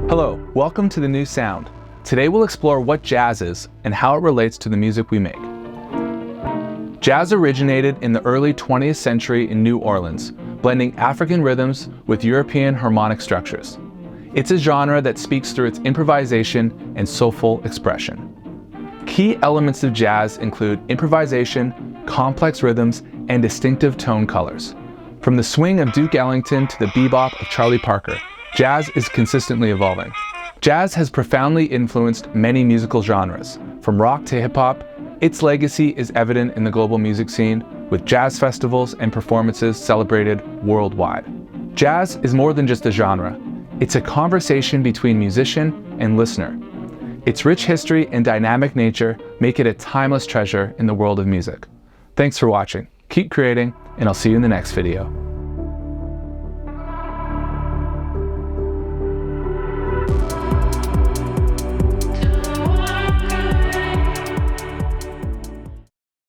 Hello, welcome to The New Sound. Today we'll explore what jazz is and how it relates to the music we make. Jazz originated in the early 20th century in New Orleans, blending African rhythms with European harmonic structures. It's a genre that speaks through its improvisation and soulful expression. Key elements of jazz include improvisation, complex rhythms, and distinctive tone colors. From the swing of Duke Ellington to the bebop of Charlie Parker, jazz is consistently evolving. Jazz has profoundly influenced many musical genres. From rock to hip-hop, its legacy is evident in the global music scene, with jazz festivals and performances celebrated worldwide. Jazz is more than just a genre. It's a conversation between musician and listener. Its rich history and dynamic nature make it a timeless treasure in the world of music. Thanks for watching. Keep creating, and I'll see you in the next video.